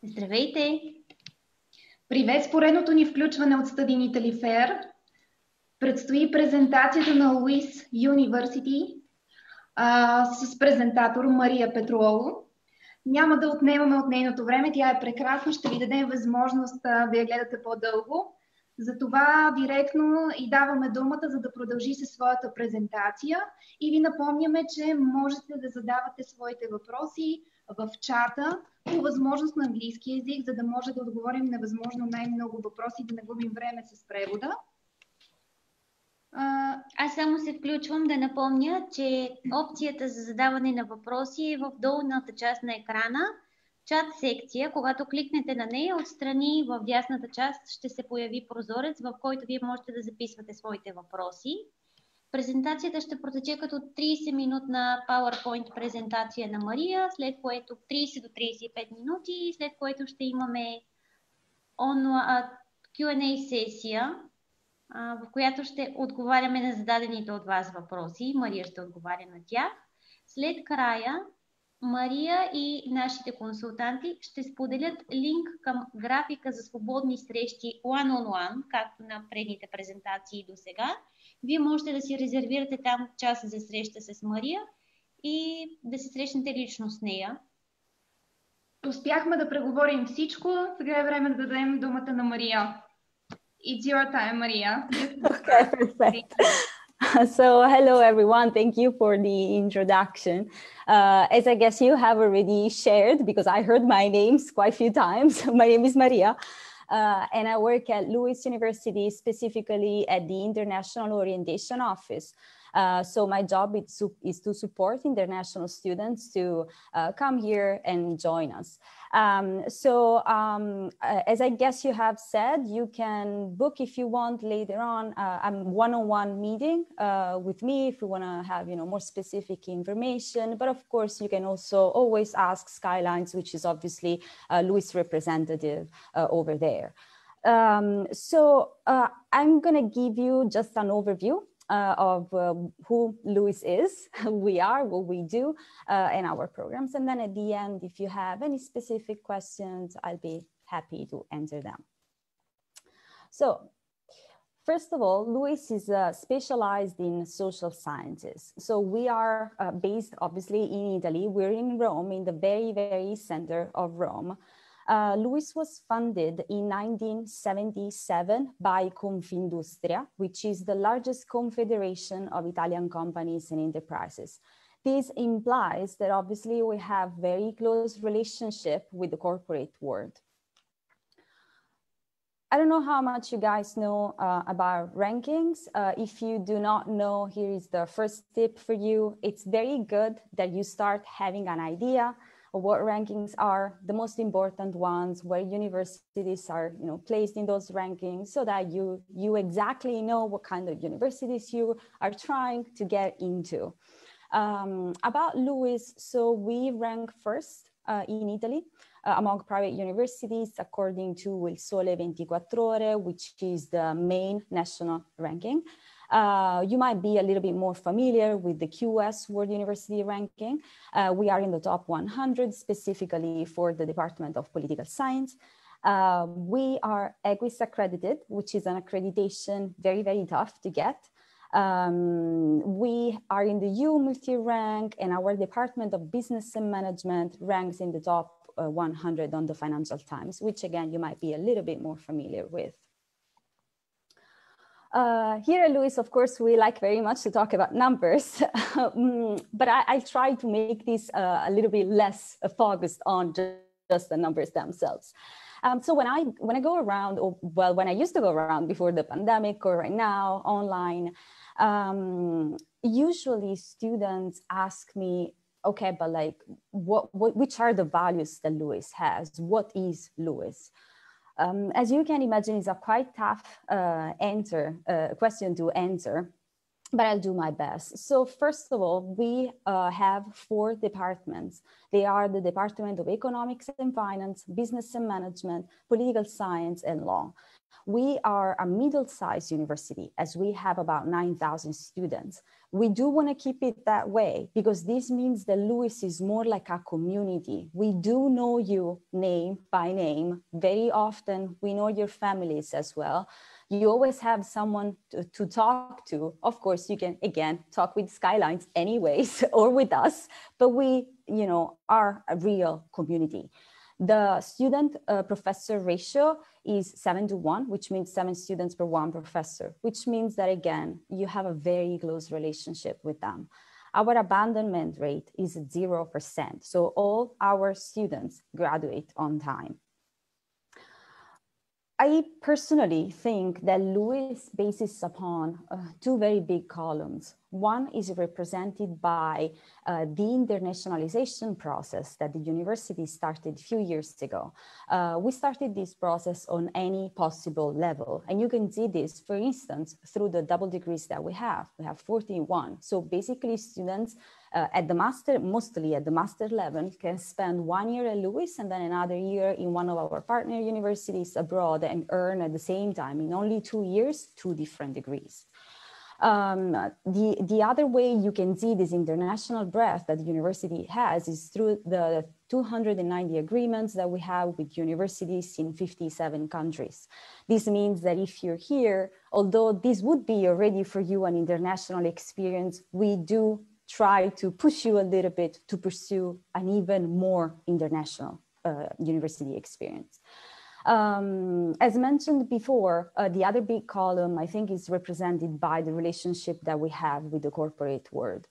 Здравейте! Привет с поредното ни включване от Study in Italy Fair. Предстои презентацията на LUISS University с презентатор Мария Петроло. Няма да отнемаме от нейното време, тя е прекрасна, ще ви дадем възможност да я гледате по-дълго. Затова директно и даваме думата, за да продължи със своята презентация. И ви напомняме, че можете да задавате своите въпроси в чата, по възможност на английски език, за да може да отговорим на възможно най-много въпроси и да не губим време с превода. Аз само се включвам да напомня, че опцията за задаване на въпроси е в долната част на екрана, чат секция. Когато кликнете на нея, отстрани в дясната част ще се появи прозорец, в който вие можете да записвате своите въпроси. Презентацията ще протече като 30-минутна PowerPoint презентация на Мария, след което 30 до 35 минути, след което ще имаме Q&A сесия, в която ще отговаряме на зададените от вас въпроси. Мария ще отговаря на тях. След края Мария и нашите консултанти ще споделят линк към графика за свободни срещи one-on-one, както на предните презентации до сега. Вие можете да си резервирате там час за среща с Мария и да се срещнете лично с нея. Успяхме да преговорим всичко. Сега е време да дадем думата на Мария. It's your time, Maria. Okay, perfect. So hello everyone, thank you for the introduction. As I guess you have already shared, because I heard my names quite a few times, my name is Maria, and I work at LUISS University, specifically at the International Orientation Office. So my job is to support international students to come here and join us. As I guess you have said, you can book if you want later on a one-on-one meeting with me if you want to have more specific information. But of course, you can also always ask Skylines, which is obviously a LUISS representative over there. I'm going to give you just an overview of who LUISS is, who we are, what we do, and our programs. And then at the end, if you have any specific questions, I'll be happy to answer them. So first of all, LUISS is specialized in social sciences. So we are based obviously in Italy. We're in Rome, in the very, very center of Rome. LUISS was funded in 1977 by Confindustria, which is the largest confederation of Italian companies and enterprises. This implies that obviously we have very close relationship with the corporate world. I don't know how much you guys know about rankings. If you do not know, here is the first tip for you. It's very good that you start having an idea of what rankings are, the most important ones, where universities are placed in those rankings, so that you exactly know what kind of universities you are trying to get into. About LUISS, so we rank first in Italy among private universities according to Il Sole 24 Ore, which is the main national ranking. You might be a little bit more familiar with the QS World University ranking. We are in the top 100 specifically for the Department of Political Science. We are EQUIS accredited, which is an accreditation very, very tough to get. We are in the U multi-rank, and our Department of Business and Management ranks in the top 100 on the Financial Times, which again, you might be a little bit more familiar with. Here at LUISS, of course, we like very much to talk about numbers, but I try to make this a little bit less focused on just the numbers themselves. So when I go around, or well, when I used to go around before the pandemic or right now online, usually students ask me, okay, but like, which are the values that LUISS has? What is LUISS? As you can imagine, it's a quite tough question to answer, but I'll do my best. So first of all, we have 4 departments. They are the Department of Economics and Finance, Business and Management, Political Science, and Law. We are a middle-sized university as we have about 9,000 students. We do want to keep it that way because this means that LUISS is more like a community. We do know you name by name. Very often we know your families as well. You always have someone to talk to. Of course, you can, again, talk with Skylines anyways or with us, but we, are a real community. The student-professor ratio is 7-to-1, which means 7 students per 1 professor, which means that, again, you have a very close relationship with them. Our abandonment rate is 0%, so all our students graduate on time. I personally think that LUISS bases upon 2 very big columns. One is represented by the internationalization process that the university started a few years ago. We started this process on any possible level. And you can see this, for instance, through the double degrees that we have. We have 41. So basically students at the master, mostly at the master level, can spend 1 year at LUISS and then another year in one of our partner universities abroad and earn at the same time, in only 2 years, 2 different degrees. The other way you can see this international breadth that the university has is through the 290 agreements that we have with universities in 57 countries. This means that if you're here, although this would be already for you an international experience, we do try to push you a little bit to pursue an even more international university experience. As mentioned before, the other big column, I think, is represented by the relationship that we have with the corporate world.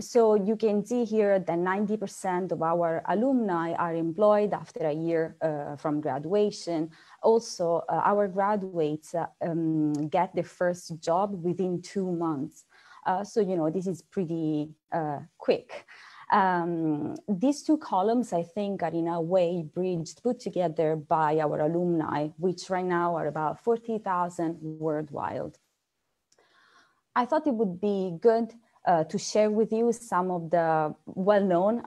So you can see here that 90% of our alumni are employed after a year from graduation. Also, our graduates get their first job within 2 months. So, this is pretty quick. These 2 columns, I think, are in a way bridged, put together by our alumni, which right now are about 40,000 worldwide. I thought it would be good to share with you some of the well-known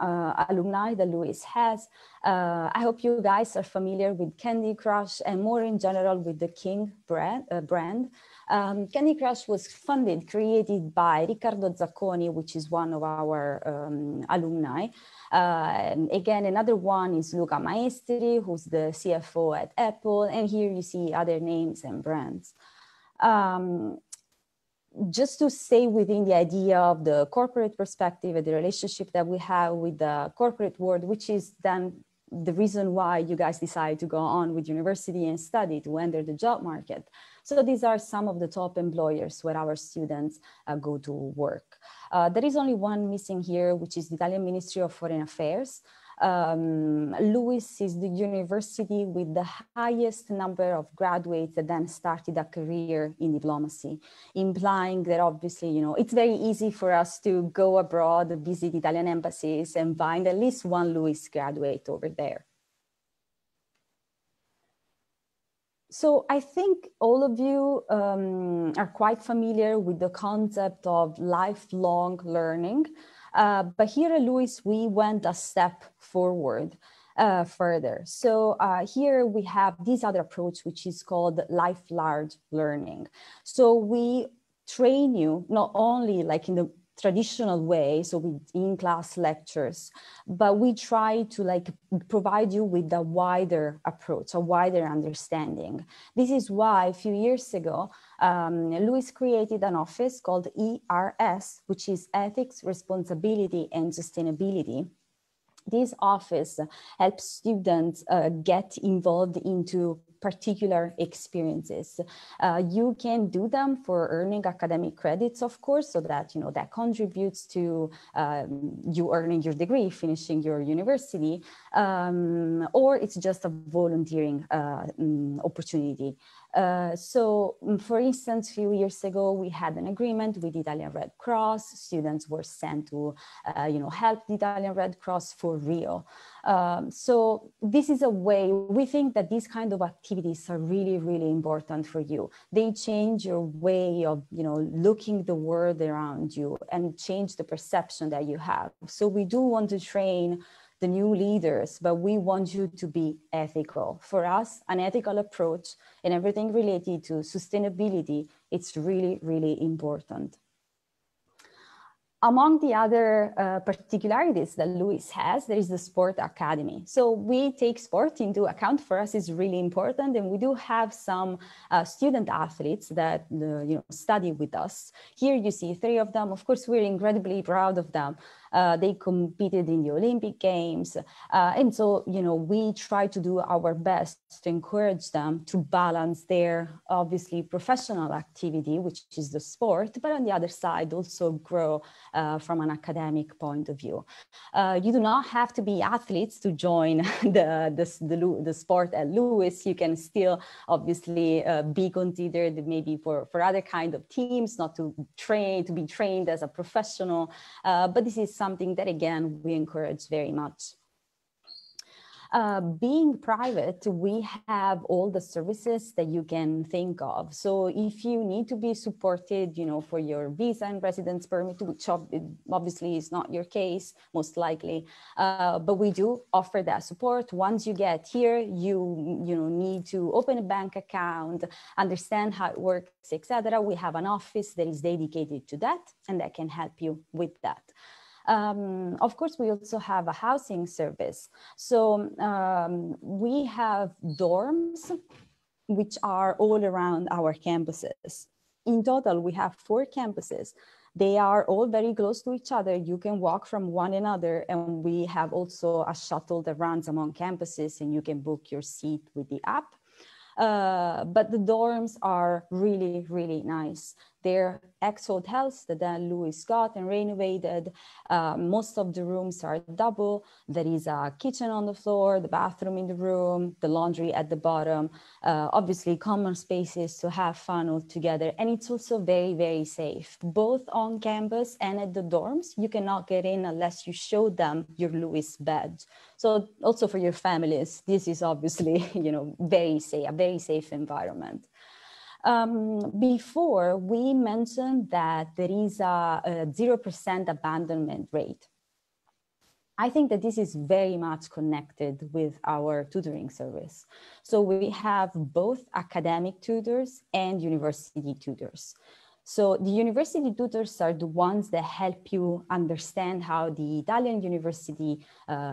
alumni that LUISS has. I hope you guys are familiar with Candy Crush and more in general with the King brand. Candy Crush was created by Riccardo Zacconi, which is one of our alumni. Again, another one is Luca Maestri, who's the CFO at Apple. And here you see other names and brands. Just to stay within the idea of the corporate perspective and the relationship that we have with the corporate world, which is then the reason why you guys decide to go on with university and study to enter the job market. So these are some of the top employers where our students go to work. There is only one missing here, which is the Italian Ministry of Foreign Affairs. LUISS is the university with the highest number of graduates that then started a career in diplomacy, implying that obviously, it's very easy for us to go abroad, visit Italian embassies and find at least one LUISS graduate over there. So I think all of you are quite familiar with the concept of lifelong learning. But here at LUISS, we went a step forward further. So here we have this other approach, which is called lifelong learning. So we train you not only like in the traditional way, so with in-class lectures, but we try to provide you with a wider approach, a wider understanding. This is why a few years ago, LUISS created an office called ERS, which is Ethics, Responsibility, and Sustainability. This office helps students get involved into particular experiences. You can do them for earning academic credits, of course, so that that contributes to you earning your degree, finishing your university, or it's just a volunteering opportunity. For instance, a few years ago, we had an agreement with the Italian Red Cross. Students were sent to, help the Italian Red Cross for Rio. So this is a way, we think that these kind of activities are really, really important for you. They change your way of, looking the world around you and change the perception that you have. So we do want to train the new leaders, but we want you to be ethical. For us, an ethical approach and everything related to sustainability, it's really, really important. Among the other particularities that LUISS has, there is the Sport Academy. So we take sport into account. For us, is really important, and we do have some student athletes that study with us. Here you see 3 of them. Of course, we're incredibly proud of them. They competed in the Olympic Games. And so, we try to do our best to encourage them to balance their obviously professional activity, which is the sport, but on the other side, also grow from an academic point of view. You do not have to be athletes to join the sport at LUISS. You can still obviously be considered maybe for other kind of teams, not to be trained as a professional, but this is something that, again, we encourage very much. Being private, we have all the services that you can think of. So if you need to be supported, for your visa and residence permit, which obviously is not your case, most likely, but we do offer that support. Once you get here, you need to open a bank account, understand how it works, etc. We have an office that is dedicated to that, and that can help you with that. Of course, we also have a housing service. So we have dorms, which are all around our campuses. In total, we have 4 campuses. They are all very close to each other. You can walk from one another, and we have also a shuttle that runs among campuses, and you can book your seat with the app. But the dorms are really, really nice. They're ex-hotels that then LUISS got and renovated. Most of the rooms are double. There is a kitchen on the floor, the bathroom in the room, the laundry at the bottom, obviously common spaces to have fun all together. And it's also very, very safe, both on campus and at the dorms. You cannot get in unless you show them your LUISS badge. So also for your families, this is obviously, very safe, a very safe environment. Before, we mentioned that there is a 0% abandonment rate. I think that this is very much connected with our tutoring service. So we have both academic tutors and university tutors. So the university tutors are the ones that help you understand how the Italian university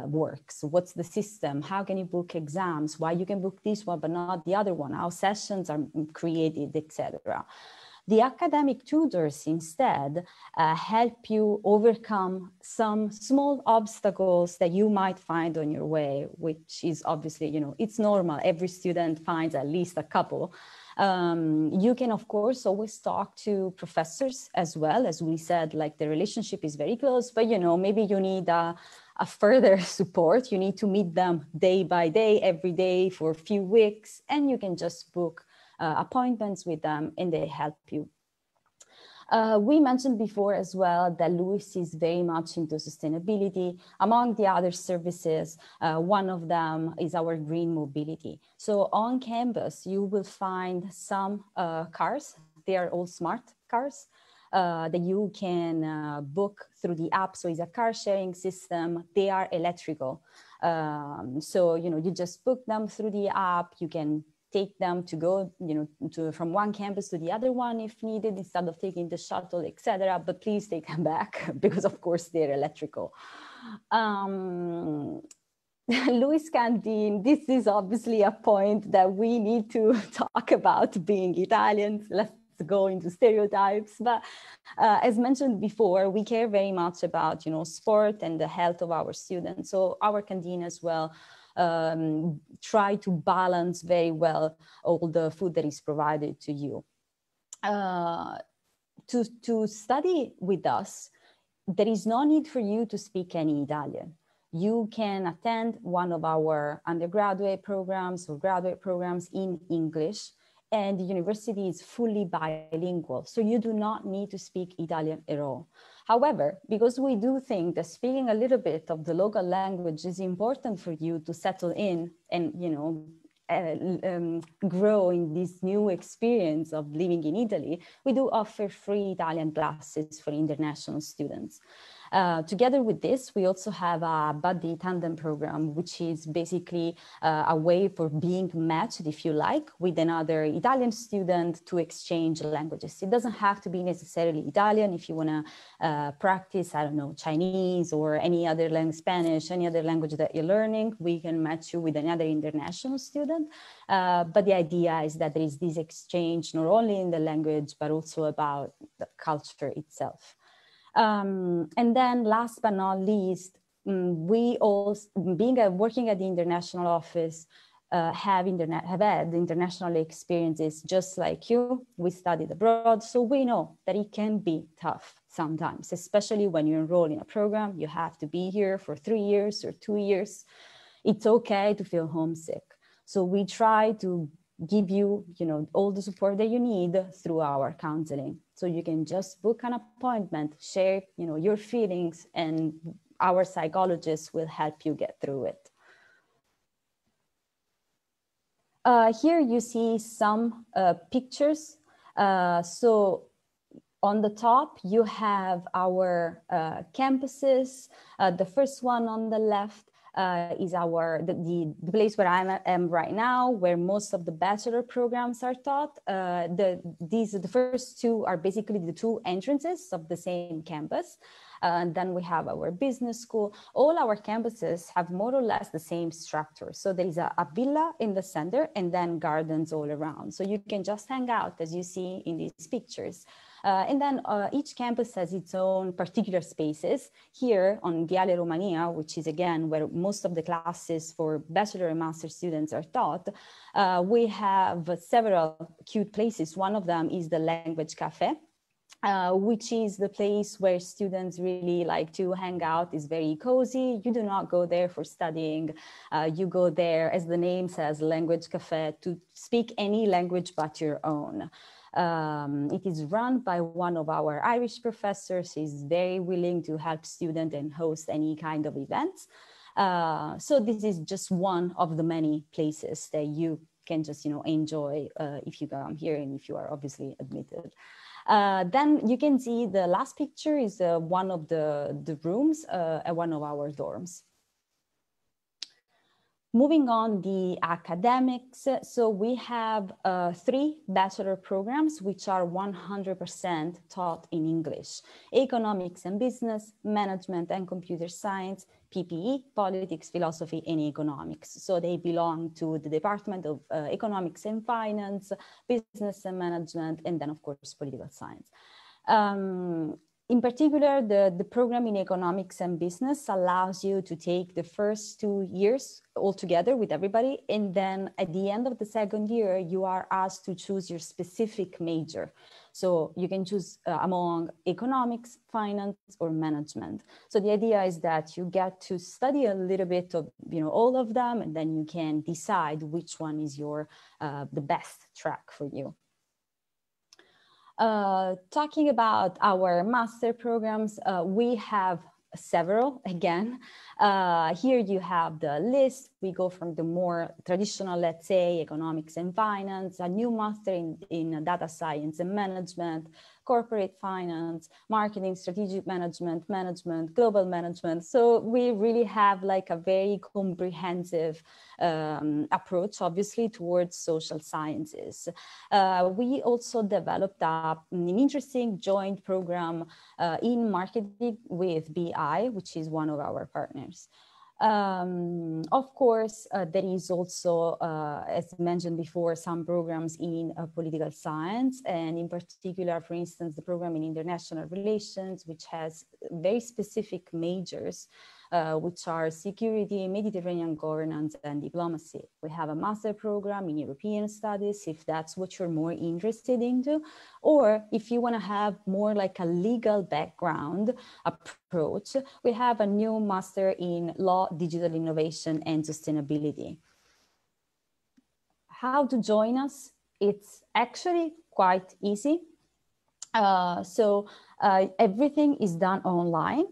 works. What's the system? How can you book exams? Why you can book this one but not the other one? How sessions are created, etc. The academic tutors instead help you overcome some small obstacles that you might find on your way, which is obviously, it's normal. Every student finds at least a couple. You can, of course, always talk to professors as well. As we said, like the relationship is very close, but, maybe you need a further support. You need to meet them day by day, every day for a few weeks, and you can just book appointments with them and they help you. We mentioned before as well that LUISS is very much into sustainability. Among the other services, one of them is our green mobility. So on campus, you will find some cars. They are all smart cars that you can book through the app. So it's a car sharing system. They are electrical. So, you just book them through the app. You can take them to go, from one campus to the other one if needed, instead of taking the shuttle, etc. But please take them back because, of course, they're electrical. LUISS Canteen, this is obviously a point that we need to talk about being Italians. Let's go into stereotypes. But as mentioned before, we care very much about, sport and the health of our students. So our canteen as well try to balance very well all the food that is provided to you. To study with us, there is no need for you to speak any Italian. You can attend one of our undergraduate programs or graduate programs in English, and the university is fully bilingual, so you do not need to speak Italian at all. However, because we do think that speaking a little bit of the local language is important for you to settle in and, grow in this new experience of living in Italy, we do offer free Italian classes for international students. Together with this, we also have a buddy tandem program, which is basically a way for being matched, if you like, with another Italian student to exchange languages. It doesn't have to be necessarily Italian. If you want to practice, I don't know, Chinese or any other language, Spanish, any other language that you're learning, we can match you with another international student. But the idea is that there is this exchange, not only in the language, but also about the culture itself. And then last but not least, we all, working at the international office, have had international experiences just like you. We studied abroad, so we know that it can be tough sometimes, especially when you enroll in a program. You have to be here for 3 years or 2 years. It's okay to feel homesick. So we try to give you, all the support that you need through our counseling. So you can just book an appointment, share, your feelings, and our psychologists will help you get through it. Here you see some pictures. So on the top, you have our campuses. The first one on the left is the place where I am right now, where most of the bachelor programs are taught. The first two are basically the two entrances of the same campus. And then we have our business school. All our campuses have more or less the same structure. So there is a villa in the center and then gardens all around. So you can just hang out, as you see in these pictures. And then each campus has its own particular spaces. Here on Viale Romania, which is again where most of the classes for bachelor and master students are taught, we have several cute places. One of them is the Language Cafe, which is the place where students really like to hang out. It's very cozy. You do not go there for studying. You go there, as the name says, Language Cafe, to speak any language but your own. It is run by one of our Irish professors. He's very willing to help students and host any kind of events. So this is just one of the many places that you can just, enjoy if you come here and if you are obviously admitted. Then you can see the last picture is one of the rooms at one of our dorms. Moving on the academics, so we have 3 bachelor programs which are 100% taught in English: economics and business, management and computer science, PPE, politics, philosophy, and economics. So they belong to the Department of Economics and Finance, Business and Management, and then of course political science. In particular, the program in economics and business allows you to take the first 2 years all together with everybody. And then at the end of the second year, you are asked to choose your specific major. So you can choose among economics, finance, or management. So the idea is that you get to study a little bit of all of them, and then you can decide which one is your the best track for you. Talking about our master programs, we have several again. Here you have the list. We go from the more traditional, let's say, economics and finance, a new master in data science and management, corporate finance, marketing, strategic management, global management. So we really have like a very comprehensive approach, obviously, towards social sciences. We also developed an interesting joint program in marketing with BI, which is one of our partners. Of course, there is also, as mentioned before, some programs in political science, and in particular, for instance, the program in international relations, which has very specific majors, which are security, Mediterranean governance, and diplomacy. We have a master program in European studies, if that's what you're more interested into, or if you want to have more like a legal background approach, we have a new master in law, digital innovation, and sustainability. How to join us? It's actually quite easy. Everything is done online.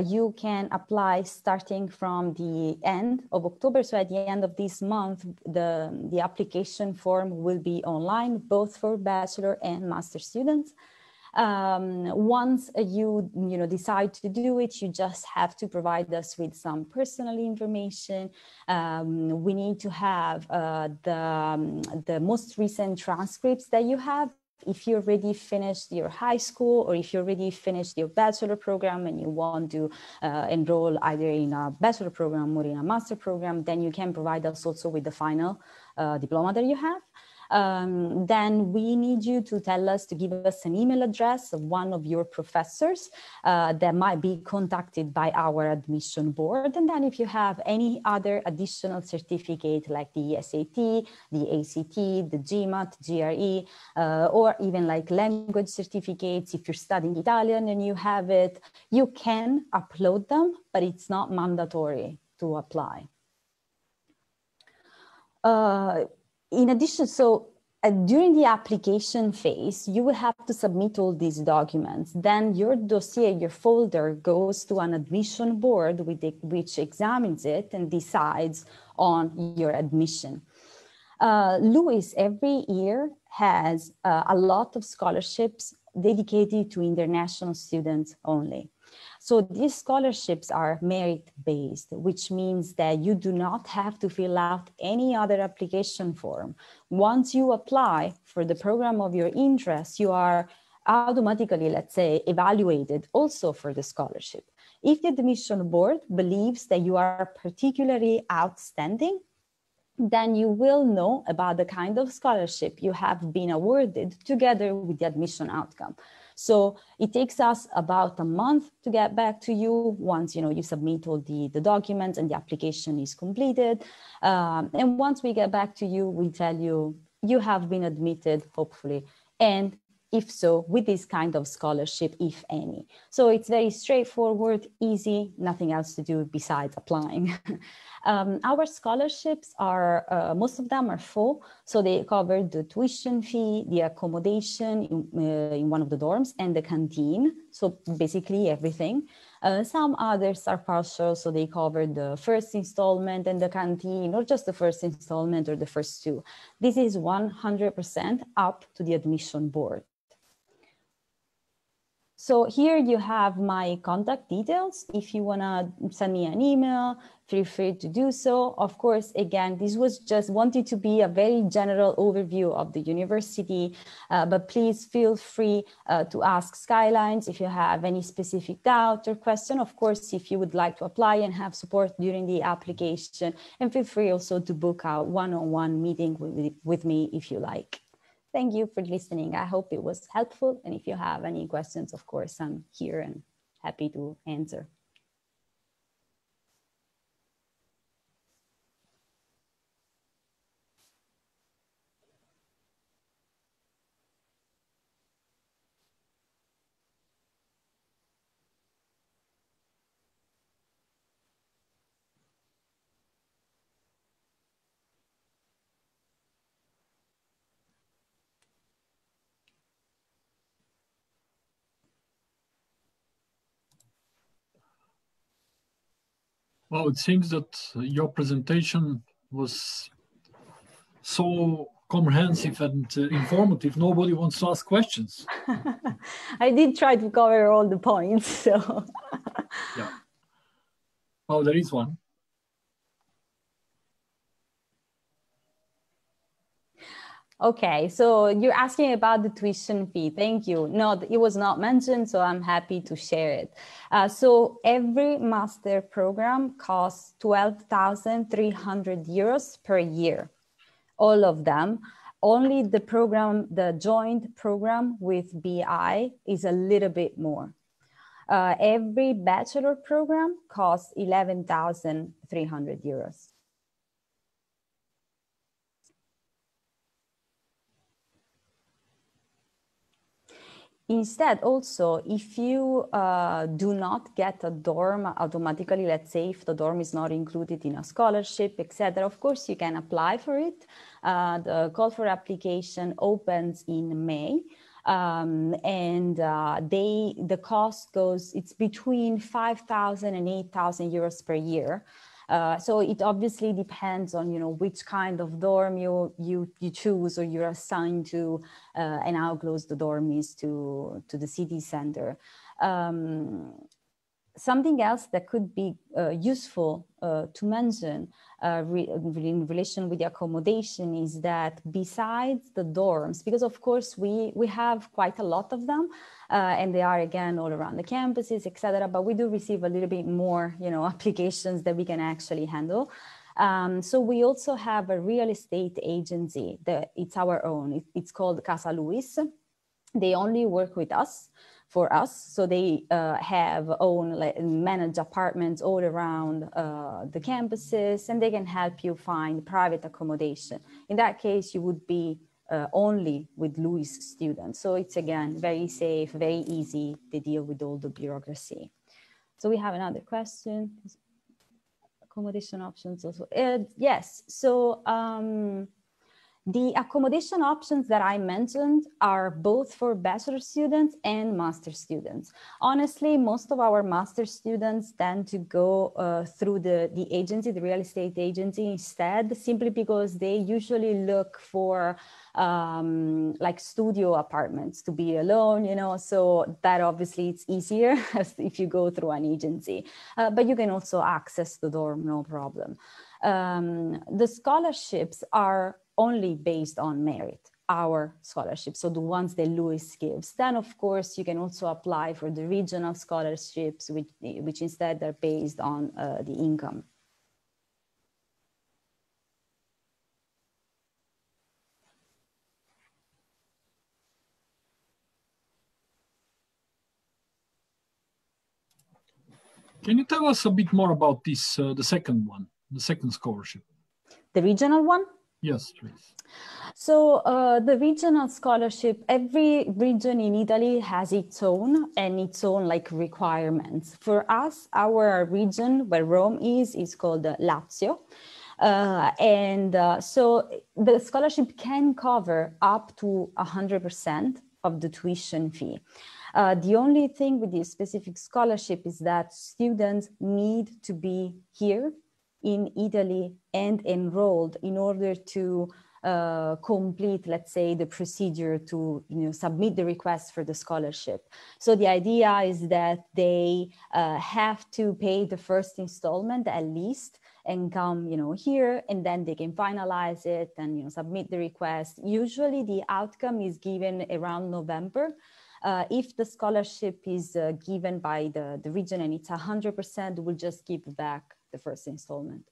You can apply starting from the end of October. So at the end of this month, the application form will be online, both for bachelor and master students. Once you decide to do it, you just have to provide us with some personal information. We need to have the most recent transcripts that you have. If you already finished your high school, or if you already finished your bachelor program and you want to enroll either in a bachelor program or in a master program, then you can provide us also with the final diploma that you have. Then we need you to tell us, to give us an email address of one of your professors that might be contacted by our admission board. And then if you have any other additional certificate like the SAT, the ACT, the GMAT, GRE, or even like language certificates, if you're studying Italian and you have it, you can upload them, but it's not mandatory to apply. In addition, during the application phase, you will have to submit all these documents. Then your dossier, your folder goes to an admission board which examines it and decides on your admission. LUISS every year has a lot of scholarships dedicated to international students only. So these scholarships are merit-based, which means that you do not have to fill out any other application form. Once you apply for the program of your interest, you are automatically, let's say, evaluated also for the scholarship. If the admission board believes that you are particularly outstanding, then you will know about the kind of scholarship you have been awarded together with the admission outcome. So it takes us about a month to get back to you once you submit all the documents and the application is completed. And once we get back to you, we tell you, you have been admitted, hopefully. And if so, with this kind of scholarship, if any. So it's very straightforward, easy, nothing else to do besides applying. Our scholarships are, most of them are full, so they cover the tuition fee, the accommodation in one of the dorms, and the canteen, so basically everything. Some others are partial, so they cover the first installment and the canteen, or just the first installment or the first two. This is 100% up to the admission board. So here you have my contact details. If you want to send me an email, feel free to do so. Of course, again, this was just wanted to be a very general overview of the university, but please feel free to ask Skylines if you have any specific doubt or question. Of course, if you would like to apply and have support during the application, and feel free also to book a one-on-one meeting with me if you like. Thank you for listening. I hope it was helpful. And if you have any questions, of course, I'm here and happy to answer. Well, it seems that your presentation was so comprehensive and informative. Nobody wants to ask questions. I did try to cover all the points, so. Yeah. Oh, there is one. Okay, so you're asking about the tuition fee. Thank you. No, it was not mentioned, so I'm happy to share it. So every master program costs 12,300 euros per year. All of them. Only the program, the joint program with BI is a little bit more. Every bachelor program costs 11,300 euros. Instead, also, if you do not get a dorm automatically, let's say if the dorm is not included in a scholarship, etc., of course, you can apply for it. The call for application opens in May. And the cost goes, it's between 5,000 and 8,000 euros per year. So it obviously depends on, which kind of dorm you choose or you're assigned to, and how close the dorm is to the city center. Something else that could be useful to mention in relation with the accommodation is that besides the dorms, because of course we have quite a lot of them, and they are again all around the campuses, etc. But we do receive a little bit more, applications that we can actually handle. So we also have a real estate agency that it's our own. It's called Casa LUISS. They only work with us. For us, so they manage apartments all around the campuses, and they can help you find private accommodation. In that case, you would be only with LUISS students. So it's again very safe, very easy to deal with all the bureaucracy. So we have another question. Accommodation options also. Yes. So the accommodation options that I mentioned are both for bachelor students and master students. Honestly, most of our master students tend to go through the agency, the real estate agency instead, simply because they usually look for like studio apartments to be alone, so that obviously it's easier if you go through an agency, but you can also access the dorm, no problem. The scholarships are only based on merit, our scholarships, so the ones that LUISS gives. Then, of course, you can also apply for the regional scholarships, which instead are based on the income. Can you tell us a bit more about this, the second one, the second scholarship? The regional one? Yes, please. So the regional scholarship, every region in Italy has its own like requirements. For us, our region where Rome is called Lazio. So the scholarship can cover up to 100% of the tuition fee. The only thing with this specific scholarship is that students need to be here in Italy and enrolled in order to complete, let's say, the procedure to submit the request for the scholarship. So the idea is that they have to pay the first installment at least and come here, and then they can finalize it and submit the request. Usually the outcome is given around November. If the scholarship is given by the region and it's 100%, we'll just give back the first installment.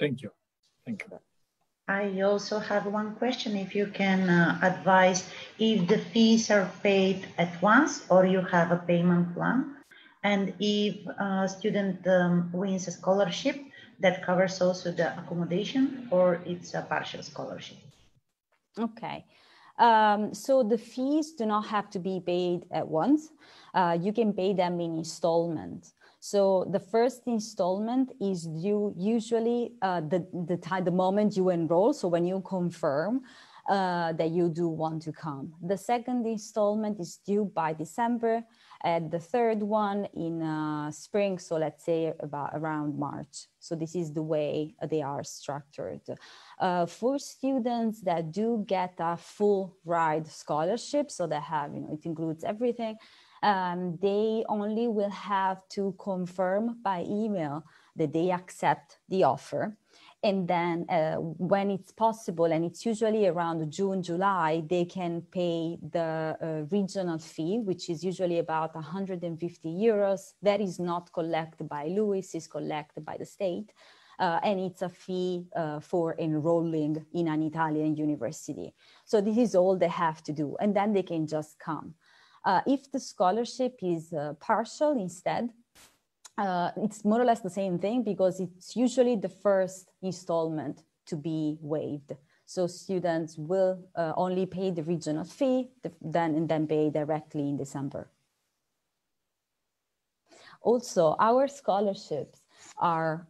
Thank you. Thank you. I also have one question. If you can advise if the fees are paid at once or you have a payment plan, and if a student wins a scholarship that covers also the accommodation, or it's a partial scholarship. Okay. So the fees do not have to be paid at once. You can pay them in installments. So the first installment is due usually the moment you enroll. So when you confirm that you do want to come. The second installment is due by December, and the third one in spring. So let's say around March. So this is the way they are structured. For students that do get a full ride scholarship, so they have, it includes everything, they only will have to confirm by email that they accept the offer. And then when it's possible, and it's usually around June, July, they can pay the regional fee, which is usually about 150 euros. That is not collected by LUISS, it's collected by the state. And it's a fee for enrolling in an Italian university. So this is all they have to do, and then they can just come. If the scholarship is partial instead, it's more or less the same thing, because it's usually the first installment to be waived. So students will only pay the regional fee, and then pay directly in December. Also, our scholarships are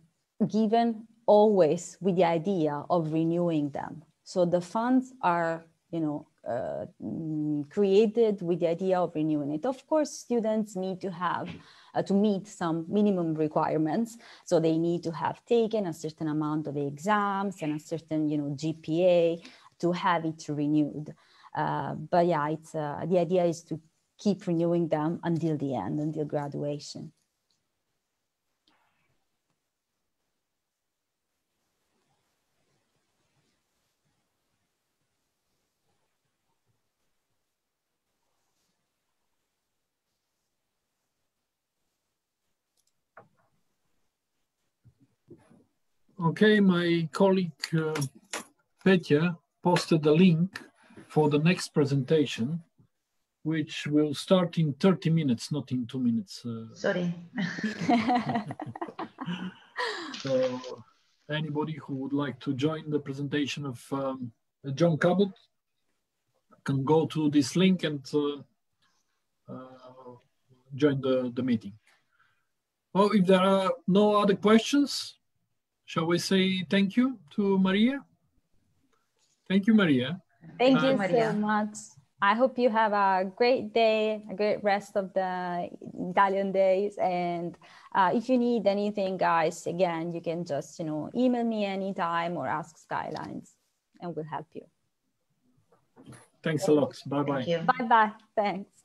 given always with the idea of renewing them. So the funds are, created with the idea of renewing it. Of course, students need to have to meet some minimum requirements. So they need to have taken a certain amount of exams and a certain, GPA to have it renewed. But yeah, it's the idea is to keep renewing them until the end, until graduation. Okay, my colleague Petya posted the link for the next presentation, which will start in 30 minutes, not in 2 minutes. Sorry. So anybody who would like to join the presentation of John Cabot can go to this link and join the meeting. Well, if there are no other questions, shall we say thank you to Maria? Thank you, Maria. Thank you Maria. so much. I hope you have a great day, a great rest of the Italian days. And if you need anything, guys, again, you can just, email me anytime or ask Skylines and we'll help you. Thanks a lot. Bye-bye. Thank you. Bye-bye. Thanks.